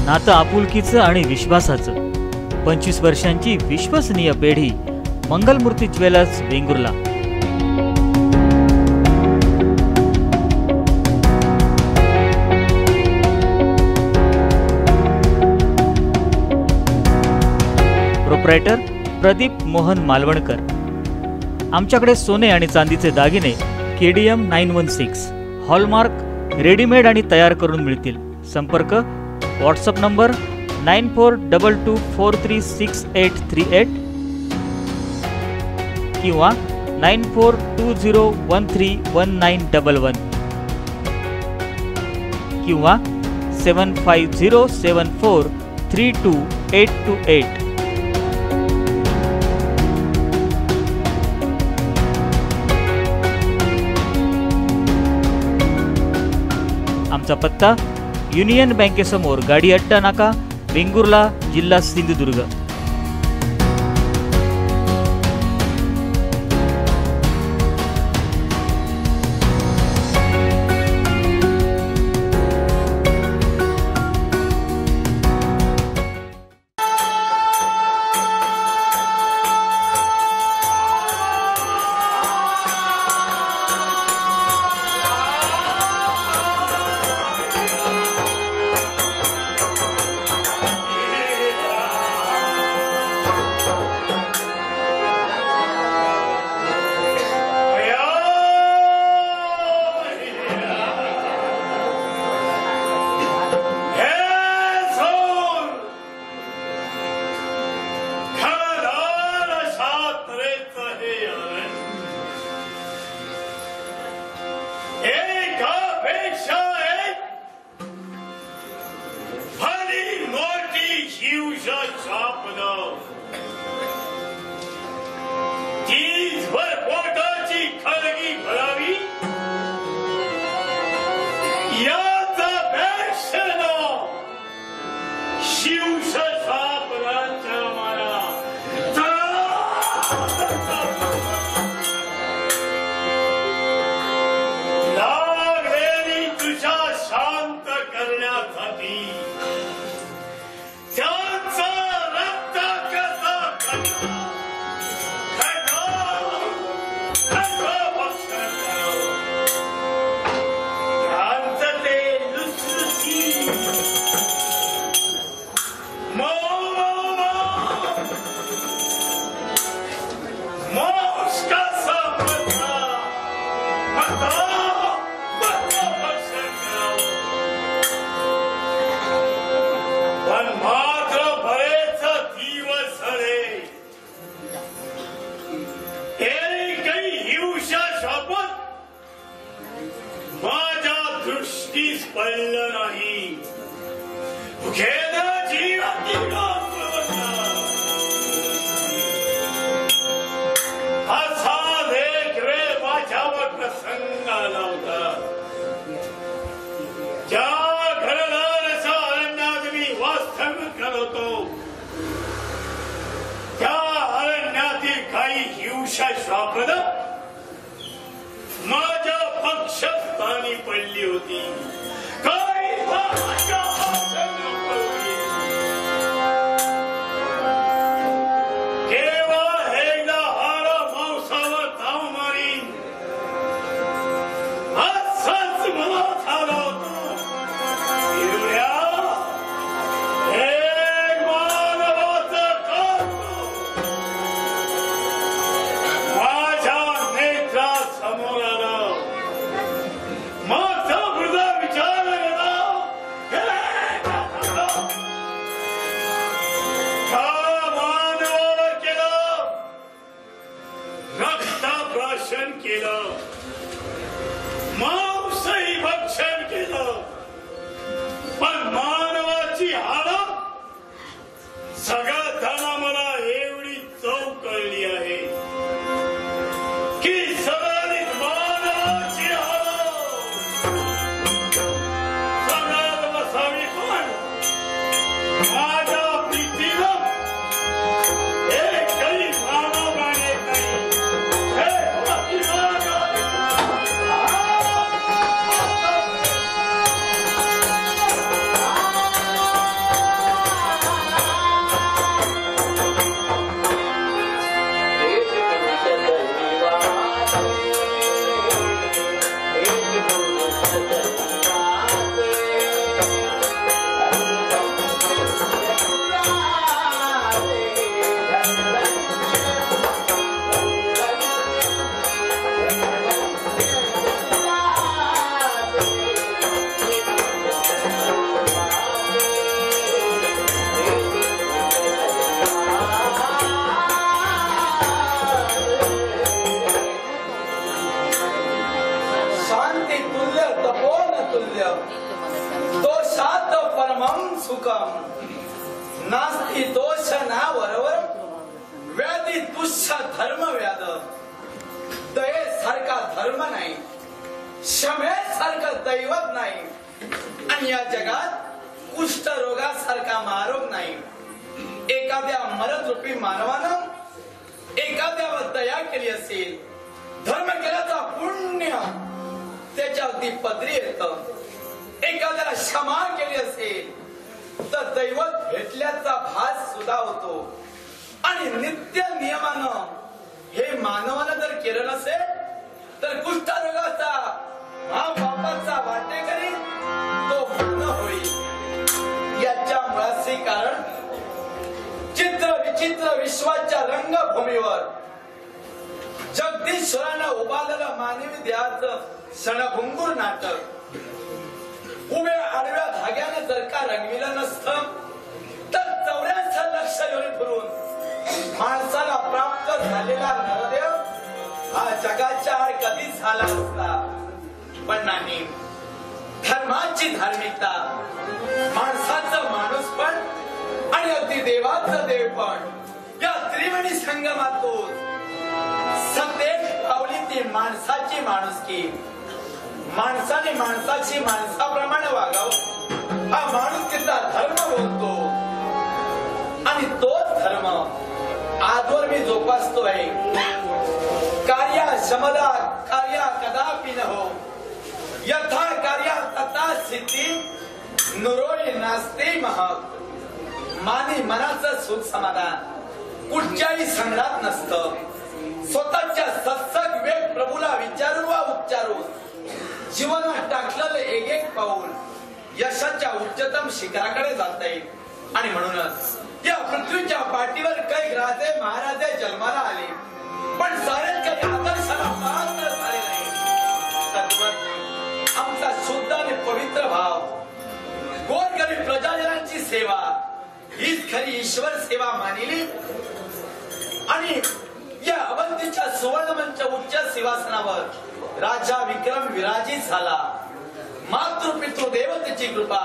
नातं आपुलकीचं आणि विश्वासाचं. 25 वर्षांची विश्वसनीय पेढी. मंगलमूर्ती ज्वेलर्स, वेंगुर्ला. प्रोप्रायटर प्रदीप मोहन मालवणकर. आमच्याकडे सोने आणि चांदीचे दागिने KDM 916 हॉलमार्क रेडीमेड आणि तयार करून मिळतील. संपर्क व्हॉट्सअप नंबर 9422436838 किंवा 9420131911 किंवा 7507432828. आमचा पत्ता युनियन बँकेसमोर, गाडी अड्डा नाका, वेंगुर्ला, जिल्हा सिंधुदुर्ग. दोषात परमं सुखम नास्ति दोष ना वरवर व्याधी तुच्छ धर्म व्याध दये सारखा धर्म नाही क्षमे सारखं दैवत नाही आणि या जगात कुष्ठ रोगासारखा महारोग नाही एखाद्या मरदरूपी मानवानं एखाद्यावर दया केली असेल धर्म केल्याचा पुण्य त्याच्या अगदी पदरी येतं एखाद्याला क्षमा केली असेल तर दैवत भेटल्याचा भास सुद्धा होतो आणि नित्य नियमानं हे मानवानं जर केलं नसेल तर कुष्ठरोगाचा हा पापाचा वाटेकरी तो पूर्ण होईल याच्या मुळाचे कारण चित्र विचित्र विश्वाच्या रंगभूमीवर जगदीश्वरानं उभारलेलं मानवी देहाचं क्षणभंगुर नाटक उभ्या आडव्या धाग्याने जर का रंगविलं नसतं तर 84 लक्ष योनी फिरून माणसाला प्राप्त झालेला नरदेव हा जगाच्या आड कधीच झाला असता पण नाही धर्माची धार्मिकता माणसाचं माणूसपण आणि अगदी देवाचं देवपण या त्रिवेणी संगमातून सतेज पावली ती माणसाची माणुसकी माणसाने माणसाची माणसाप्रमाणे वागावं हा माणुसकीचा धर्म बोलतो आणि तोच धर्म आजवर मी जोपासतोय कार्या शमदा कार्या कदापि न हो यथा कार्या तथा सिद्धी नुरोळी नास्ते महक मानी मनाचं सुख समाधान कुठच्याही संघात नसतं स्वतःच्या सत्सग वेग प्रभूला विचारून वा उच्चारून जीवनात टाकलेलं एक एक पाऊल यशाच्या उच्चतम शिखराकडे जाता येईल आणि म्हणूनच या पृथ्वीच्या पाठीवर काही राजे महाराजे जन्माला आले पण सारे काही आदर्शाला पात्र झाले नाही आमचा शुद्ध आणि पवित्र भाव गोरगरीब प्रजाजनांची सेवा हीच खरी ईश्वर सेवा मानिली आणि या अवंतीच्या सुवर्णमंच उच्च सिंहासनावर राजा विक्रम विराजित झाला मातृपितृ देवतेची कृपा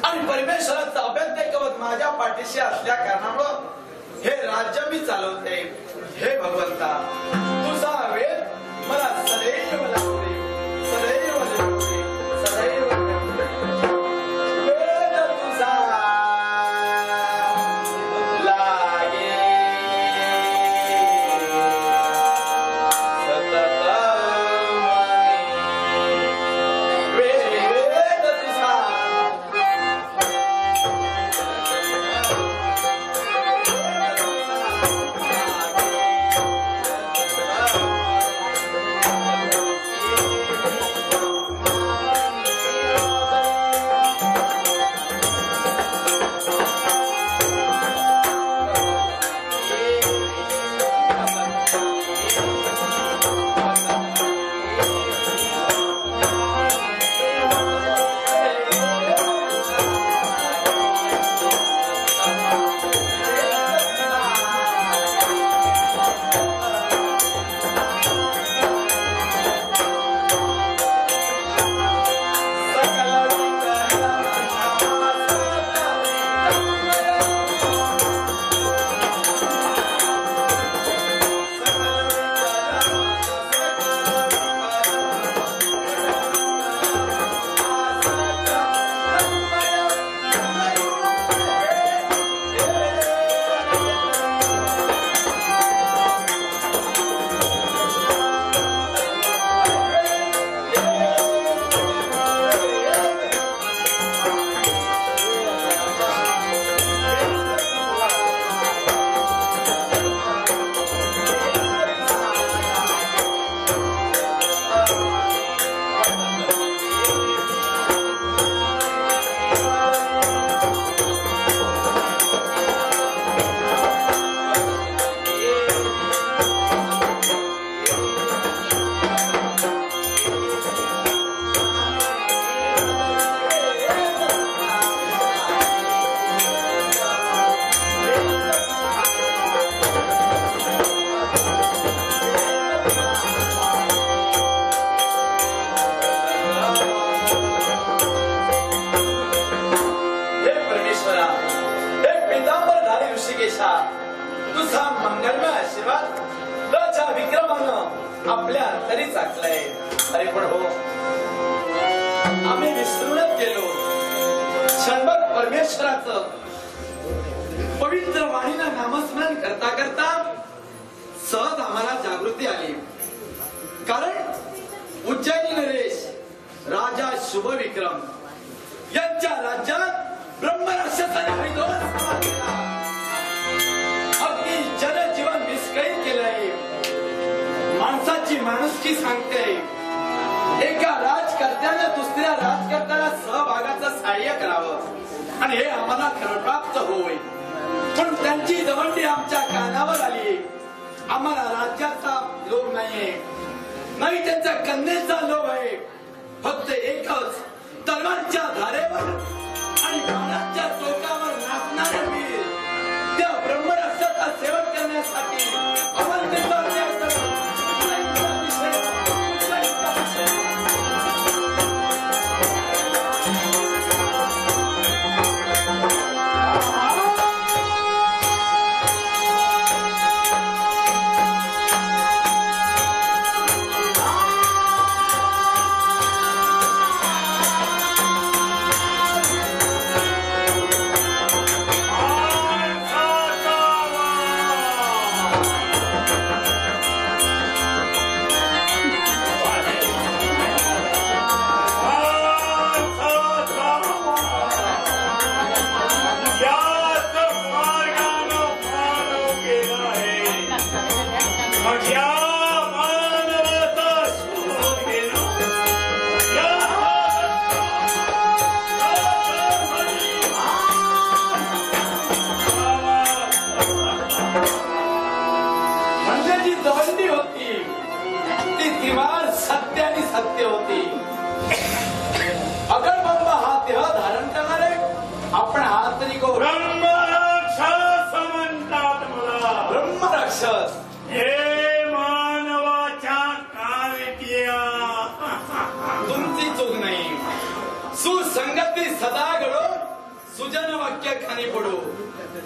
आणि परमेश्वराचं अभेद्य कवच माझ्या पाठीशी असल्या कारणामुळे हे राज्य मी चालवते हे भगवंता तुझा वेळ मला सदैव लागते सदैव लागते सदैव वेद तुझा आपल्या तरी चाकलंय. अरे पण हो, आम्ही विसरूनच गेलो. क्षणभर परमेश्वराचं पवित्र वाणीनं नामस्मरण करता करता सहज आम्हाला जागृती आली. कारण उज्जैनी नरेश राजा शुभविक्रम यांच्या राज्यात ब्रह्मराक्षसाने हरिद्वार सभा केला. अगदी जनजीवन विस्कळीत केलंय. माणसाची माणुसकी सांगते. एका राजकर्त्यानं दुसऱ्या राजकर्त्याला सहभागाचं सहाय्य करावं आणि हे आम्हाला खरं प्राप्त होय. पण त्यांची दवंडी आमच्या कानावर आली. आम्हाला राज्याचा लोभ नाहीये, नाही त्यांच्या कन्येचा लोभ आहे. फक्त एकच, तलवारच्या धारेवर आणि बाणाच्या टोकावर नाचणारे वीर त्या ब्रह्मराक्षाचा सेवन करण्यासाठी अवंतीचा त्याग करा. सत्य होती. अगणबंब हा देह धारण करणारे आपण आहात तरी को ब्रह्मराक्षस म्हणतात मला. ब्रह्मराक्षस हे मानवाच्या कावित्या. तुमची चूक नाही. सुसंगती सदा घडो, सुजन वाक्य खाली पडो.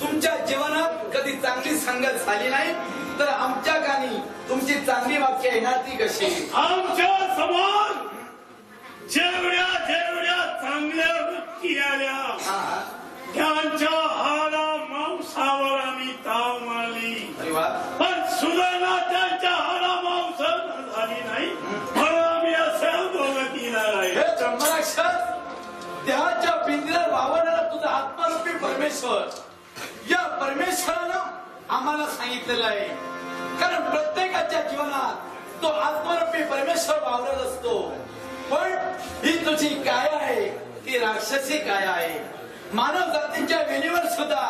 तुमच्या जीवनात कधी चांगली संगत झाली नाही तर आमच्या कानी तुमची चांगली वाक्य येणार ती कशी. आमच्या समोर जेवढ्या जेवढ्या चांगल्या वृत्ती आल्या त्यांच्या हाडा मांसावर आम्ही ताव मारली. पण सुधारणा त्यांच्या हाडा मांस झाली नाही म्हणून आम्ही असं भोगतीला राहील. हे ब्रह्मराक्षस, देहाच्या पिंजऱ्यात वावरणारा तुझा आत्मरूपी परमेश्वर, या परमेश्वरानं आम्हाला सांगितलेलं आहे. कारण प्रत्येकाच्या जीवनात तो आत्मरूपी परमेश्वर वावरत असतो. पण ही तुझी काय आहे, ती राक्षसी काय आहे. मानव जातीच्या वेलीवर सुद्धा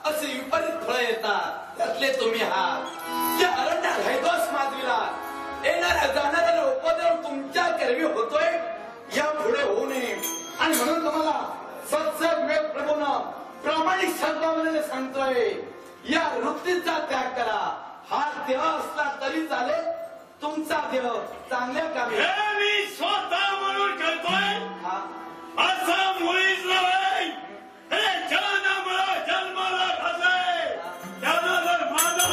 असे विपरीत फळ येतात. त्यातले तुम्ही आहात. या अरण्यात हैदोस माजविला येणाऱ्या जाणाऱ्याला उपद्रव तुमच्या करवी होतोय, या पुढे होऊ नये. आणि म्हणून तुम्हाला सत्संग वेद प्रभूनं प्रामाणिक सद्भावनेने सांगतोय, या वृत्तीचा त्याग करा. हा देह असला तरी चालेल, तुमचा देह चांगल्या कामी. हे मी स्वतः म्हणून करतोय असं मुळीच नव्हे. हे ज्यानं मला जन्माला घातलंय त्यानं जर माझा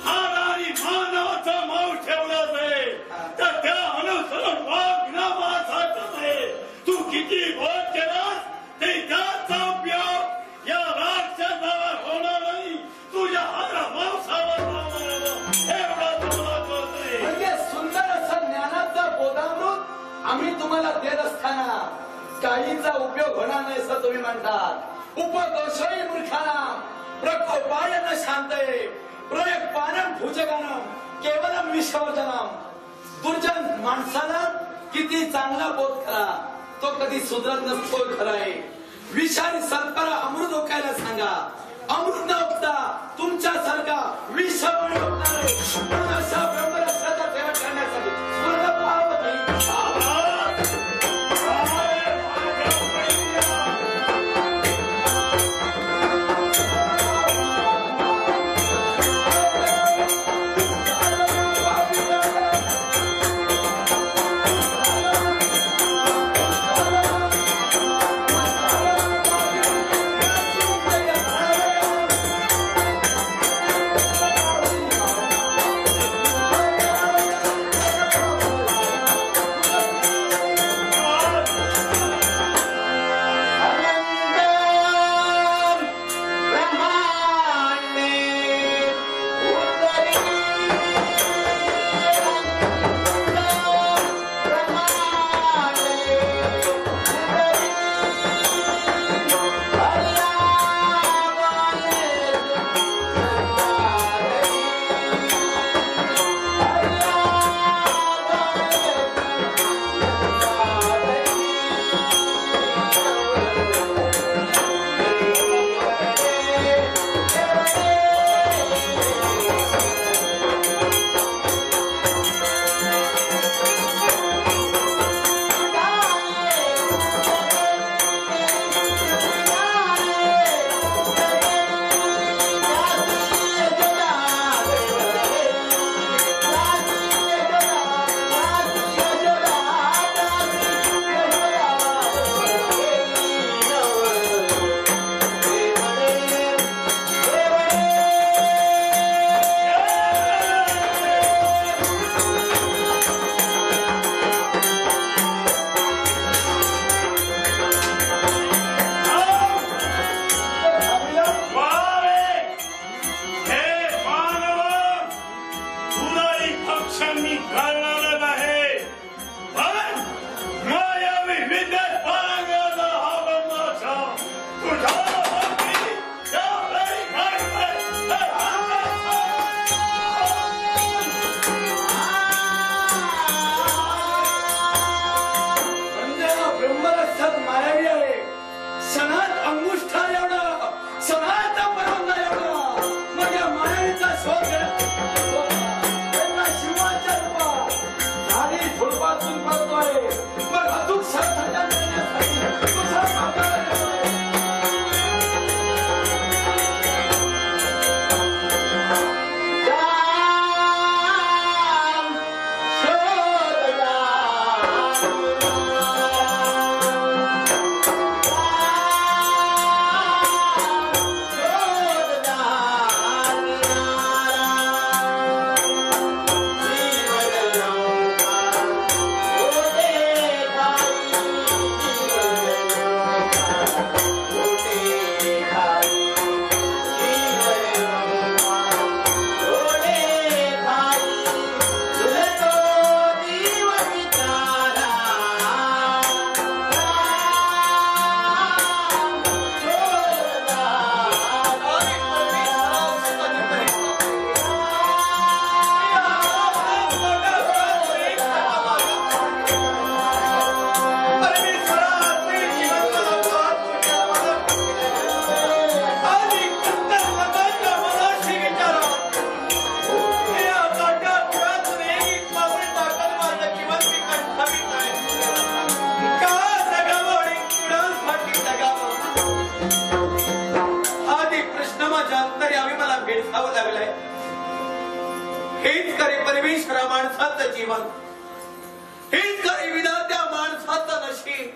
हार आणि मानवाचा माव ठेवलाच आहे तर त्या अनुसरून वागण्यासारखं आहे. तू किती बोध केलास ते त्याचा उपयोग या राक्षसावर होणार नाही, तुझ्या हारा मांसावर एवढा तुला कळतंय. म्हणजे सुंदर असं ज्ञानाचं बोधामृत आम्ही तुम्हाला देत असताना काहीचा उपयोग होणार नाही असं तुम्ही म्हणतात. उपदोषही मूर्खाना प्रकोपाय न शांतये प्रयत्पानं भुजगानं केवलम विश्ववर्धनम. दुर्जन माणसाला किती चांगला बोध करा, तो कधी सुधरत नसतो. खरं आहे. विषारी सर्पाला अमृत ओकायला सांगा, अमृत न ओकता तुमच्यासारखा विषावणी ओकणार आहे. अशा ब्रह्मरक्षाचा सेवा करण्यासाठी स्वर्ग पावत नाही. कळणार नाही. पण मायावी विद्येत पारंगत हा ब्रह्माचा तुझा भक्ती त्यावेळी घडते. म्हणजे ब्रह्मरक्षक मायावी आहे. सणात अंगुष्ठा एवढं, सणात परवाना एवढं. मग या मायावीचा शोध शिवाच्या रूपात झाडी झुडपातून पडतोय. मग अचूक संघटन करण्यासाठी तुझा आधार आहे. हेच खरे परमेश्वरा माणसाचं जीवन, हेच खरी विधात्या माणसाचं नशीब,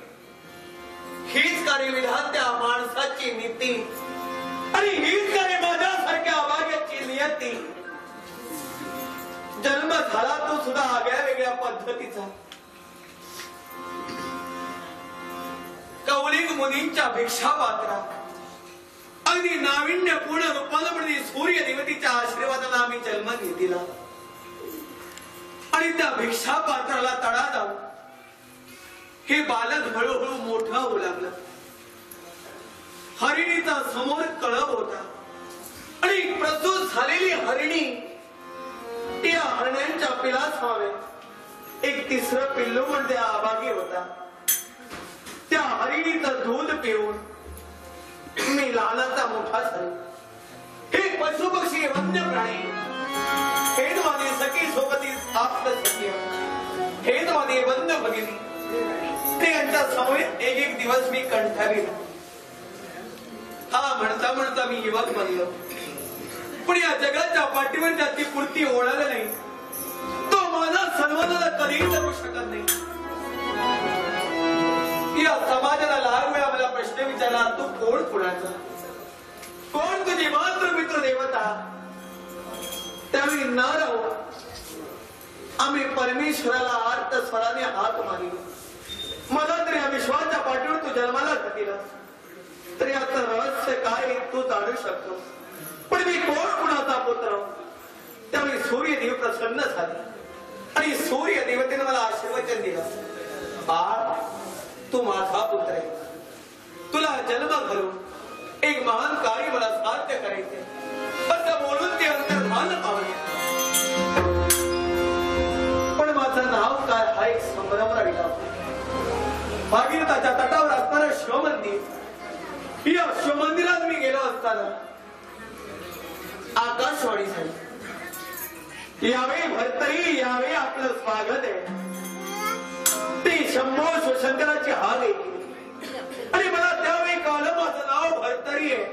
हीच खरी विधात्या माणसाची नीती आणि हीच खरी माझ्यासारख्या अभाग्याची नियती. जन्म झाला तो सुद्धा आगळ्या वेगळ्या पद्धतीचा. कौलिक मुनींच्या भिक्षापात्रात अगदी नाविन्यपूर्ण रूपाने सूर्य देवतेच्या आशीर्वादाला आम्ही जन्म घेतला आणि त्या भिक्षा पात्राला तडा जाऊन हे बालक हळूहळू मोठं होऊ लागलं. हरिणीचा समोर कळप होता आणि प्रसूत झालेली हरिणी त्या हरण्यांच्या पिलासावे एक तिसरं पिल्लू म्हणजे आबागी होता. त्या हरिणीचं दूध पिऊन मी लहानाचा मोठा झालो. हे पशु पक्षी वन्य प्राणी हेच माझे सखी सोबती आपलं सखी, हेच माझे बंद भगिनी ते यांच्या समोर एक एक दिवस मी कंठाविला. हा म्हणता म्हणता मी युवक बनलो, पण या जगाच्या पाठीवर त्याची पूर्ती ओळखलं नाही. तो माझा सन्मानाला कधीही करू शकत नाही. या समाजाला लहान वेळा मला प्रश्न विचारला, तू कोण कुणाचा, कोण तुझी मात्र मित्र देवता. त्यावेळी न राहू आम्ही परमेश्वराला आर्त स्वराने हात मारिला. मला तरी या विश्वाच्या पाठीवर तू जन्माला घातला, तर याचं रहस्य काय तू जाणू शकतो. पण मी कोण कुणाचा पुत्र. त्यावेळी सूर्यदेव प्रसन्न झाले आणि सूर्य देवतेने मला आशीर्वचन दिलं, बाळ तू माझा पुत्र आहे. तुला जन्म घालून एक महान कार्य मला साध्य करायचे. असं बोलून ते अंतर्धान पावले. पण माझं नाव काय हा एक संभ्रम राहिला. भागीरथाच्या तटावर असणारं शिवमंदिर, या शिवमंदिरात मी गेलो असताना आकाशवाणी झाली, यावेळी भरतरी यावेळी आपलं स्वागत आहे. ती शंभो शिवशंकराची हाक ऐकली आणि मला त्यावेळी कळलं माझं नाव भरतरी आहे.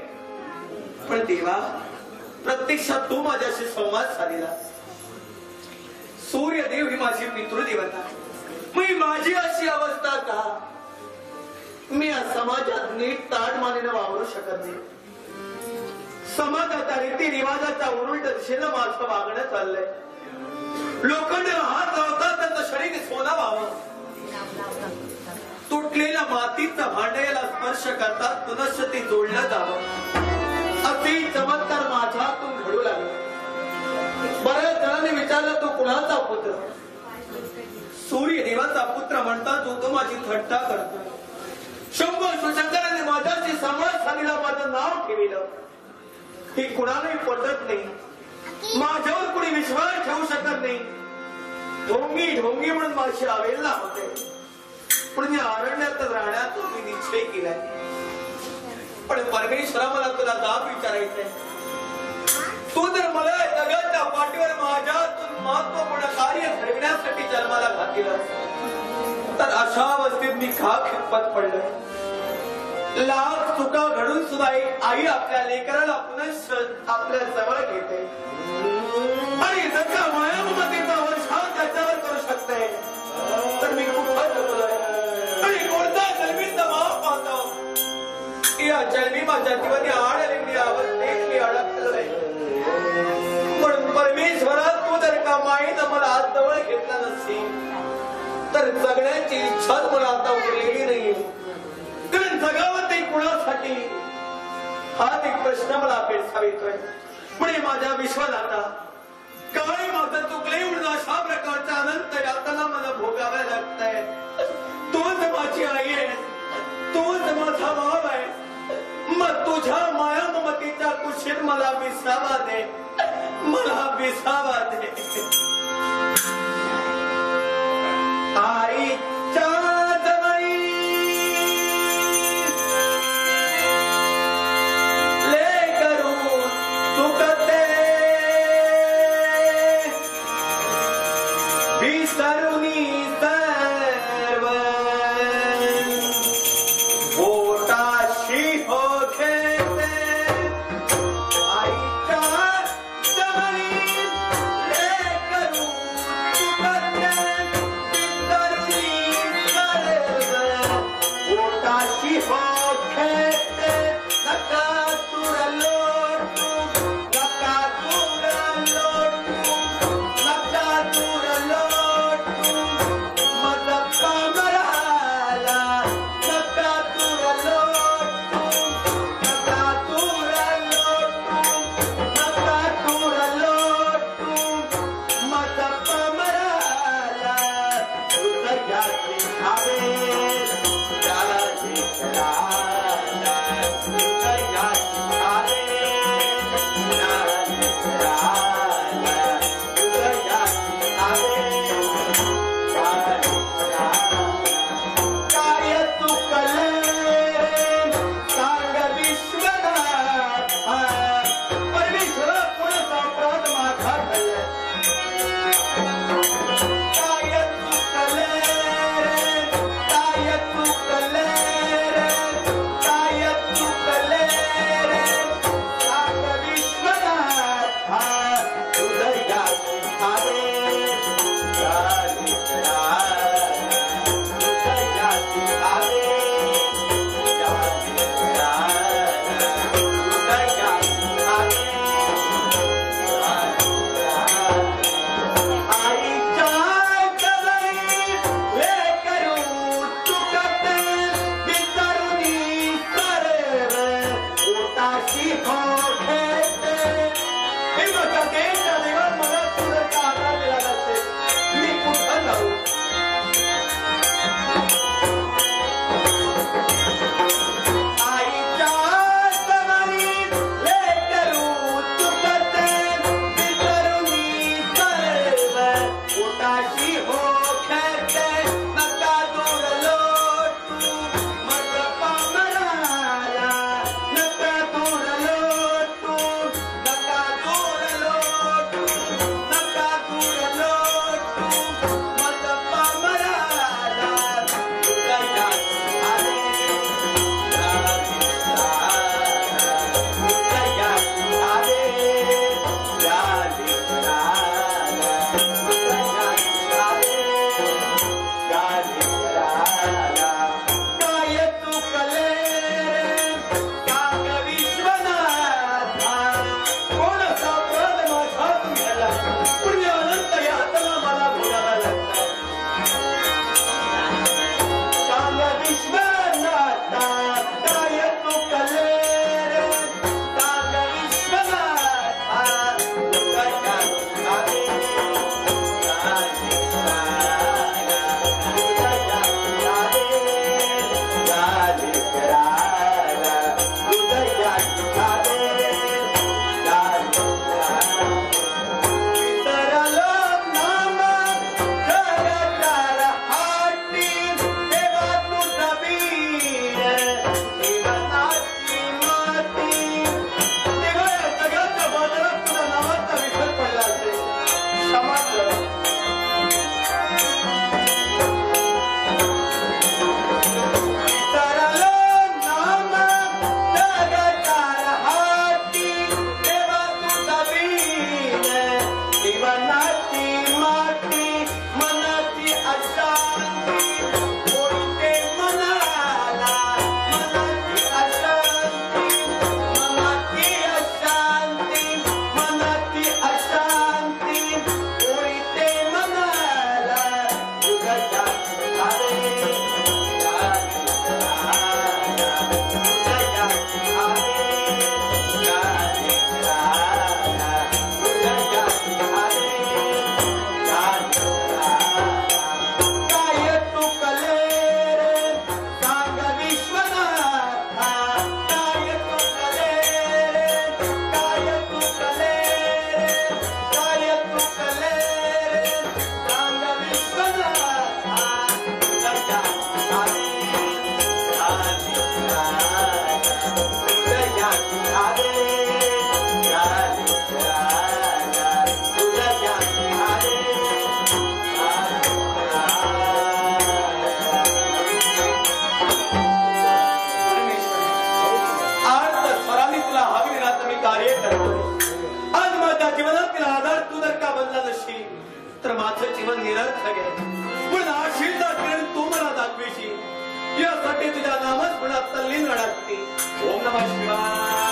पण देवा, प्रत्यक्षात तू माझ्याशी संवाद साधला. सूर्यदेव ही माझी पितृदेवता, मी माझी अशी अवस्था का. मी या समाजात नीट ताडमानेनं वावरू शकत नाही. समाजाच्या रीती रिवाजाच्या उलट दिशेनं माझं वागणं चाललंय. लोखंड हात लावतात त्याचं शरीर सोना व्हावं, तुटलेल्या मातीचं भांड्याला स्पर्श करतात पुनश्च ते जोडलं जावं, असे चमत्कार माझ्यातून घडू लागले. बऱ्याच जणांनी विचारलं तू कुणाचा पुत्र. स्वतःचा पुत्र म्हणता तो माझी थट्टा करतो. शंभर शिवशंकरांनी माझ्याशी संवाद साधीला माझं नाव ठेविलं. ही कुणालाही पटत नाही. माझ्यावर कुणी विश्वास ठेवू शकत नाही. ढोंगी ढोंगी म्हणून माझी अवेलना होते. पण मी अरण्यात राहण्याचा मी निश्चय केलाय. पण परमेश्वरा मला तुला दाब विचारायचंय. तू जर मला जगाच्या पाठीवर माझ्यातून महत्वपूर्ण कार्य घडविण्यासाठी जन्माला घातलं तर अशा अवस्थेत मी का खितपत पडलं. लाख चुका घडून सुद्धा एक आई आपल्या लेकराला पुन्हा आपल्या जवळ घेते आणि जर माया ममतेचा वर्षाव त्याच्यावर करू शकते तर मी कुठं चुकलोय आणि कोणता जन्मीचा भाव पाहतो. या जन्मी माझ्या जीवनी आडलेली अवस्थेत मी अडकलोय. म्हणून परमेश्वरा तू जर का माईनं मला आज जवळ घेतला नसेल तर जगण्याची इच्छा मला आता उरलेली नाही. कारण जगावं ते कुणासाठी हा एक प्रश्न मला भेडसावा येतोय. म्हणजे माझ्या विश्वाला काय माझं चुकले म्हणून अशा प्रकारचा अनंत यातना मला भोगाव्या लागतंय. तोच माझी आई आहे, तोच माझा भाव आहे. मग तुझ्या माया ममतेच्या कुशीत मला विसावा दे, मला विसावा दे. आईच्या जवळी लेकरू चुकते विसरुनी सर्व पोटाशी हो खेळते. आईच्या जवळी लेकरू चुकते पोटाची हो खेळते. नका तुर लोटू, नका तुर लोटू, नका तुर लोटू. पण आशीर्वाद किरण तू मला दाखवेशी यासाठी तुझ्या नामच म्हणत तल्लीन रडाकते. ओम नमः शिवाय.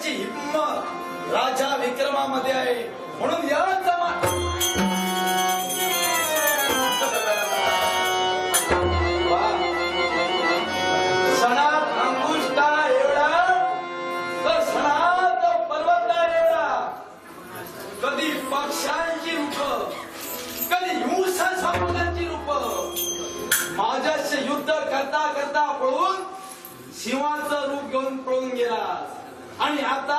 हिम्मत राजा विक्रमामध्ये आहे म्हणून या सणात अंगुष्टा एवढा तर सणात पर्वता एवढा. कधी पक्षांची रूप, कधी हिंसा समुद्राची रूप, माझ्याशी युद्ध करता करता पळून सिंहाचं रूप घेऊन पळून गेला आणि आता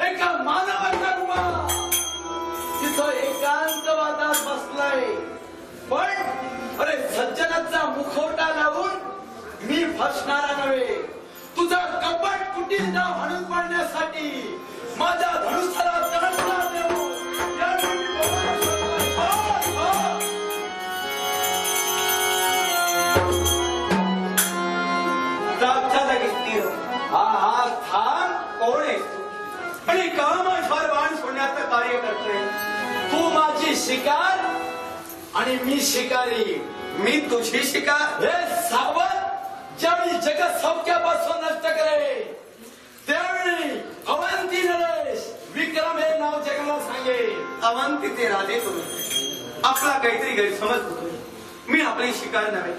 एका मानवाच्या रूपात तिथं एकांतवादात बसलाय. पण अरे सज्जनाचा मुखवटा लावून मी फसणारा नव्हे. तुझा कपट कुटील नाव हाणून पाडण्यासाठी माझ्या धनुष्याला तडफडा देऊ हा थांब. कोण आहे आणि का माझ्यावर बाण सोडण्याचं कार्य करतोय? तू माझी शिकार आणि मी शिकारी. मी तुझी शिकार. हे सावध ज्यावेळी जगत सौख्यापासून नष्ट करे त्यावेळी अवंती नरेश विक्रम हे नाव जगाला सांगे. अवंतीचे राजे तुम्ही. आपला काहीतरी गैरसमज होतोय. मी आपली शिकार नव्हे.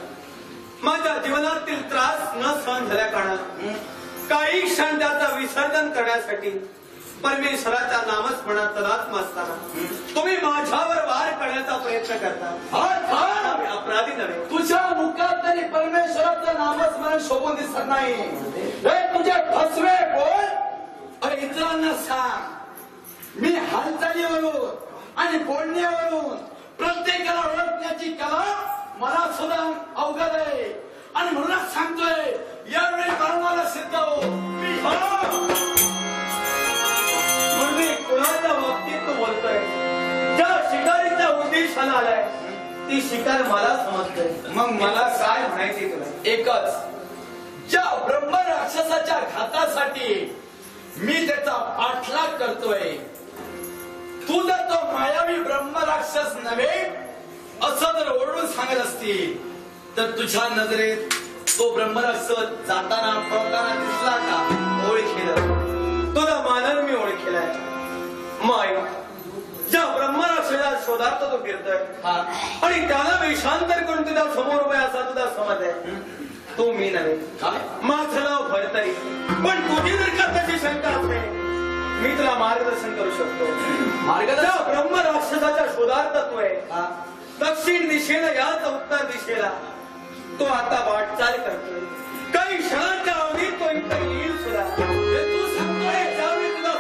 माझ्या जीवनातील त्रास न सहन झाल्या कारणात काही क्षण त्याचं विसर्जन करण्यासाठी परमेश्वराच्या नामस्मरणात तदात्म असताना तुम्ही माझ्यावर वार करण्याचा प्रयत्न करता. अपराधी नव्हे. तुझ्या मुखात तरी परमेश्वराचं नामस्मरण शोभून दिसत नाही. हे तुझे फसवे बोल अरे इतरांना सांग. मी हालचालीवरून आणि बोलण्यावरून प्रत्येकाला ओळखण्याची कला मला सुद्धा अवघड आहे आणि म्हणूनच सांगतोय यावेळी कर्माला सिद्ध हो. म्हणजे कुणाच्या बाबतीत तू बोलतोय? ज्या शिकारीचा उद्देश आलाय ती शिकार मला समजतोय. मग मला काय म्हणायचे तुला? एकच, ज्या ब्रह्म राक्षसाच्या घातासाठी मी त्याचा पाठलाग करतोय. तू जर तो मायावी ब्रह्म राक्षस नव्हे असं जर ओरडून सांगत असतील तर तुझ्या नजरेत तो ब्रह्मराक्षस जाताना पळताना दिसला का? ओळखेल. तुझा मानव मी ओळखेलाय. माय ज्या ब्रह्मराक्षसा शोधार्थ तो फिरतोय आणि त्याला वेषांतर करून तुझ्या समोर उभा असा तुझा समज आहे. तो मी नव्हे. माझं नाव भरतरी. पण तुझी जर का तशी शंका असेल मी तुला मार्गदर्शन करू शकतो. मार्गदर्शन ब्रह्म राक्षसाच्या शोधार्थ तो आहे. दक्षिण दिशेला याच उत्तर दिशेला तो आता वाटचाल करतोय. काही क्षणांच्या अवधीत तो इथं येईल सुद्धा. तू सांगतोय त्यावेळी तुला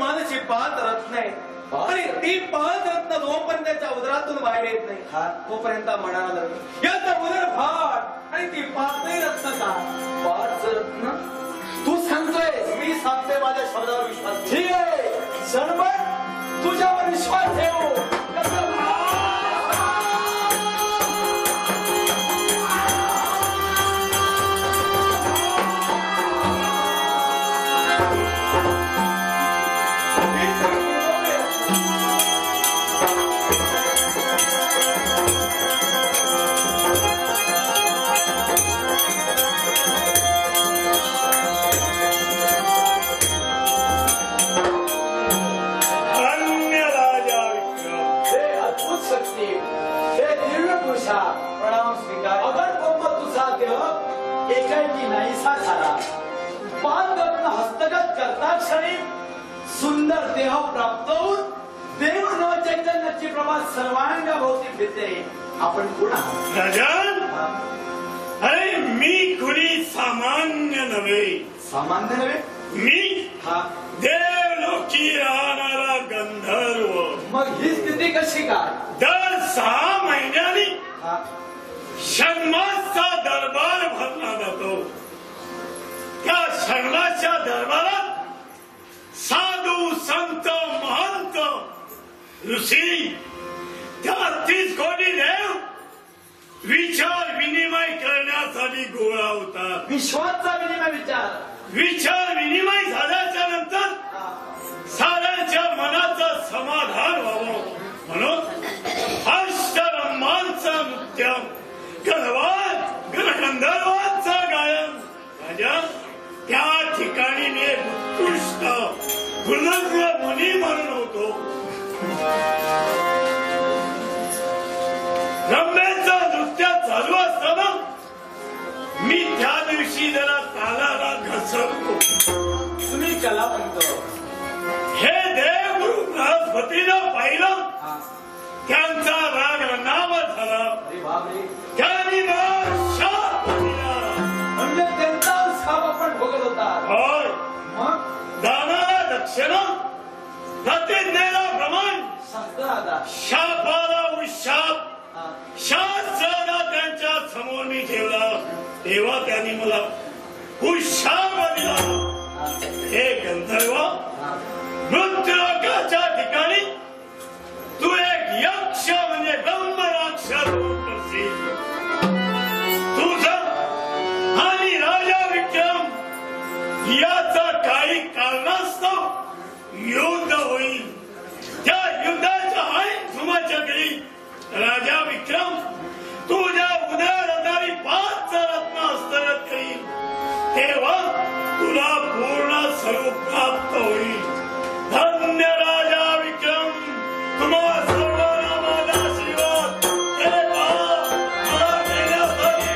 मानसी पाच रत्न आहे आणि ती पाच रत्न जोपर्यंत त्याच्या उदरातून बाहेर येत नाही तोपर्यंत म्हणायला लागलं याचा उदर फाट आणि ती पाचही रत्न का पाच रत्न तू सांगतोय मी सांगतोय माझ्या शब्दावर विश्वास ठीक आहे क्षणभर तुझ्यावर विश्वास ठेवू प्रणाम स्वीकार अगर तुझा देह एकाएकी नाहीसा झाला पाच रत्न हस्तगत करता क्षणी सुंदर देह प्राप्त होऊन देव नव चैतन्याची प्रभा सर्वांगाभोवती फिरते आपण कोण आहात राजन? अरे मी कुणी सामान्य नव्हे मी देवलोकी राहणारा गंधर्व मग ही स्थिती कशी काय दर 6 महिन्यांनी शर्माचा दरबार भरला जातो त्या शर्माच्या दरबारात साधू संत महंत ऋषी त्या 30 कोटी देव विचार विनिमय करण्यासाठी गोळा होतात विश्वाचा विचार विनिमय झाल्याच्या नंतर साऱ्यांच्या मनाचं समाधान व्हावं म्हणून अष्टरंभांचा नृत्य गंधर्वांचा गायन राजा त्या ठिकाणी मी उत्कृष्ट गुणज्ञ मुनी म्हणून होतो रंभेचं नृत्य चालू असताना मी त्या दिवशी जरा तालाला घसरतो तुम्ही कला म्हणतो हे देवगुरु बृहस्पतीनं पाहिलं त्यांचा राग नाव झाला त्यांनी मला शाप दिला म्हणजे त्यांचा शाप आपण भोगत होता होय मग दानाला दक्षिणा प्रतिज्ञेला प्रमाण शापाला उशाप शास्त्राला त्यांच्या समोर मी ठेवला तेव्हा त्यांनी मला उशाप दिला हे गंधर्व मृत्यूलोकाच्या ठिकाणी तू एक यक्ष म्हणजे ब्रह्मराक्षस करशील तुझा आणि राजा विक्रम याचा काही कारणास्तव युद्ध होईल त्या युद्धाच्या ऐन धुमाच्या वेळी राजा विक्रम तुझ्या उदराधारी 5 रत्न हस्तगत करील तेव्हा तुला पूर्ण स्वरूप प्राप्त होईल धन्य राजा विक्रम तुम्हा सर्वांना माझा आशीर्वाद मला देण्यासाठी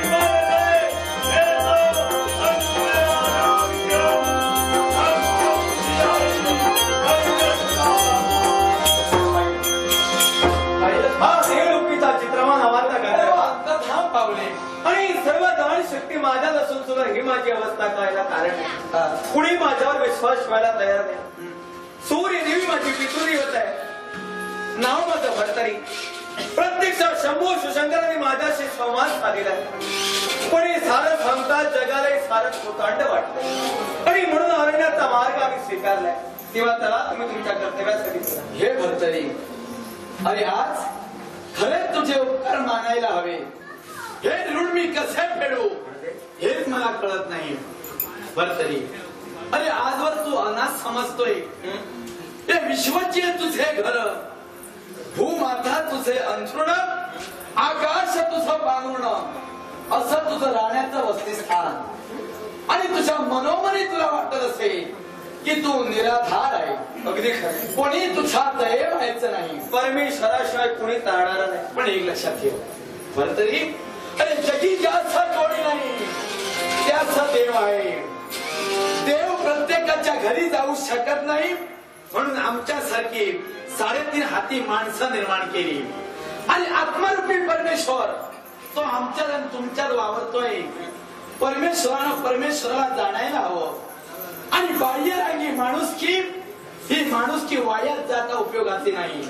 चित्रमान नावाचा गंधर्व पावले आणि सर्व दान शक्ती माझ्यात असून सुद्धा ही माझी अवस्था कळायला कारण कुणी माझ्यावर विश्वास ठेवायला तयार नाही सूर्य देवी माझी पितुरी होत आहे नाव माझं भरतरी प्रत्यक्ष शंभू शिवशंकरांनी माझ्याशी संवाद साधलेला आहे पण हे सारं सांगतात जगाला सारं खोतांड वाटतं आणि म्हणून अरण्याचा मार्ग आम्ही स्वीकारलाय तेव्हा त्याला तुम्ही तुमच्या कर्तव्यासाठी हे भरतरी अरे आज खरेच तुझे उपकार मानायला हवे हे ऋण मी कसे फेडू हेच मला कळत नाही भरतरी अरे आजवर तू अनाथ समजतोय हे विश्वचे तुझे घर भूमाता तुझे अंथरुण आकाश तुझं पांघरुण असं तुझं राहण्याचं वसतिस्थान आणि तुझ्या मनोमनी तुला वाटत असेल की तू निराधार आहे अगदी खरं कोणी तुझा दये व्हायचं नाही परमेश्वराशिवाय कोणी तारणार नाही पण एक लक्षात ठेव भरतरी अरे जगी ज्याचा कोणी नाही त्याचा देव आहे देव प्रत्येकाच्या घरी जाऊ शकत नाही म्हणून आमच्यासारखी 3.5 हाती माणसं निर्माण केली आणि आत्मरूपी परमेश्वर तो आमच्यात आणि तुमच्यात वावरतोय परमेश्वराला जाणायला हवं आणि बाह्यरांगी माणूस की ही माणुसकी वायात जाता उपयोगाची नाही.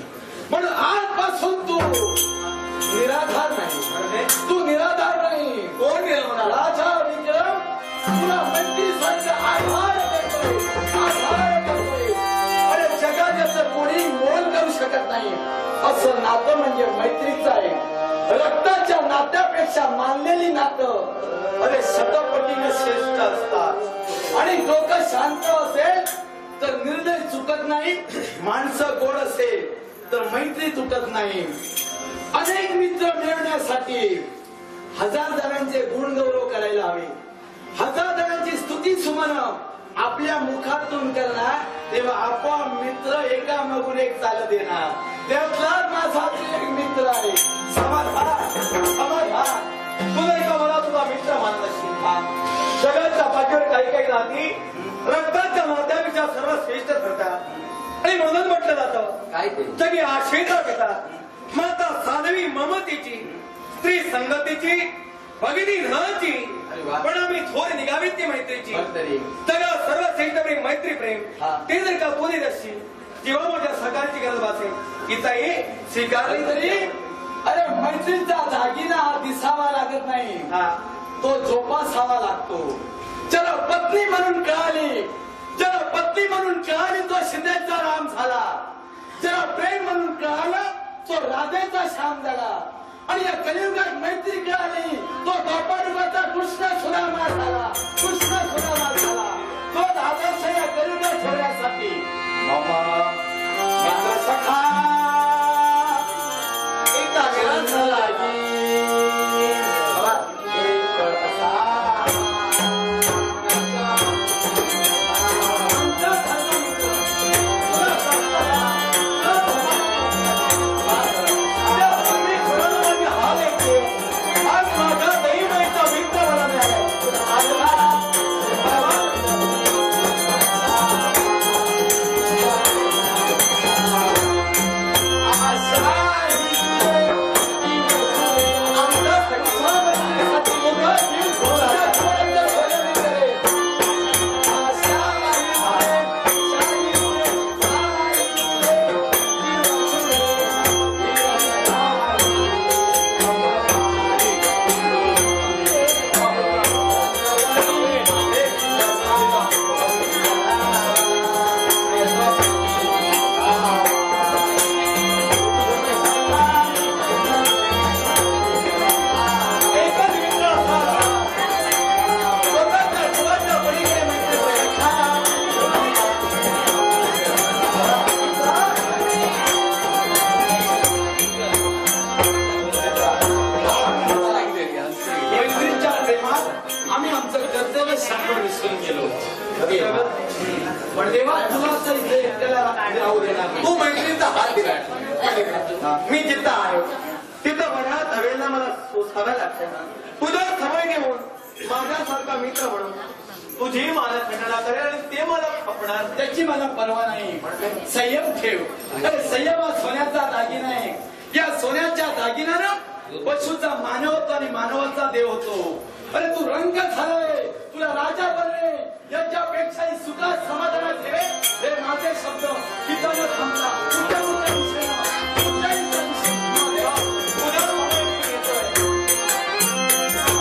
म्हणून आजपासून तू निराधार नाही. तू निराधार नाही. कोण निर्माण राजा विक्रम तुला मैत्रीसारखं आधार करतोय. आधार करतोय. अरे जगात याचं कोणी मोल करू शकत नाही. असं नातं म्हणजे मैत्रीचं आहे. रक्ताच्या नात्यापेक्षा मानलेली नातं अरे शतपटीने श्रेष्ठ असतात. आणि डोकं शांत असेल तर निर्णय चुकत नाही. माणसं गोड असेल तर मैत्री तुटत नाही. अनेक मित्र मिळवण्यासाठी 1000 जणांचे गुणगौरव करायला हवे. 1000 जणांची स्तुती सुमन आपल्या मुखातून करणार तेव्हा आपोआप मित्र एका मागून एक चालत येणार. त्यातला माझा एक मित्र आहे समाधान. तुला एका मला तुला मित्र मानत असतील. जगाच्या पाठीवर काही काही नाती रक्ताच्या नात्यापेक्षा सर्वात श्रेष्ठ ठरतात. आणि म्हणून म्हटलं जातं काय ते जगी आश्वेता घेतात. माता साध्वी ममतेची, स्त्री संगतीची, भगिनी धनाची, पण आम्ही थोर निघावी ती मैत्रीची. जगा सर्वात श्रेष्ठ प्रेम मैत्री प्रेम. ते जर का बोलीत असतील किंवा माझ्या सकाळची गरज भासेल की ताई स्वीकारली तरी अरे मैत्रीचा दागिना दिसावा लागत नाही. तो जोपासावा लागतो. ज्याला पत्नी म्हणून कळाली, ज्याला पत्नी म्हणून कळाली तो शिंदेचा राम झाला. ज्याला प्रेम म्हणून कळाला तो राधेचा श्याम झाला. आणि या कलियुगात मैत्री कळाली तो द्वापारयुगाचा कृष्ण सुदामा झाला. कृष्ण सुदामा झाला. तो आदर्श या कलियुगात ठेवण्यासाठी सखा पण देवा तुला तू मैत्रीचा हात दिला. मी जिथं आहे तिथं मनात हवेला मला सोसाव्या लागतं. तुझा सवय घेऊन माझ्यासारखा मित्र म्हणून तुझी मला खंडना करेल आणि ते मला खपणार त्याची मला पर्वा नाही. संयम ठेव. अरे संयम हा सोन्याचा दागिना आहे. या सोन्याच्या दागिन्यानं पशुचा मानवत्व आणि मानवाचा देव होतो. अरे तू रंग झालाय तुला राजा बने याच्या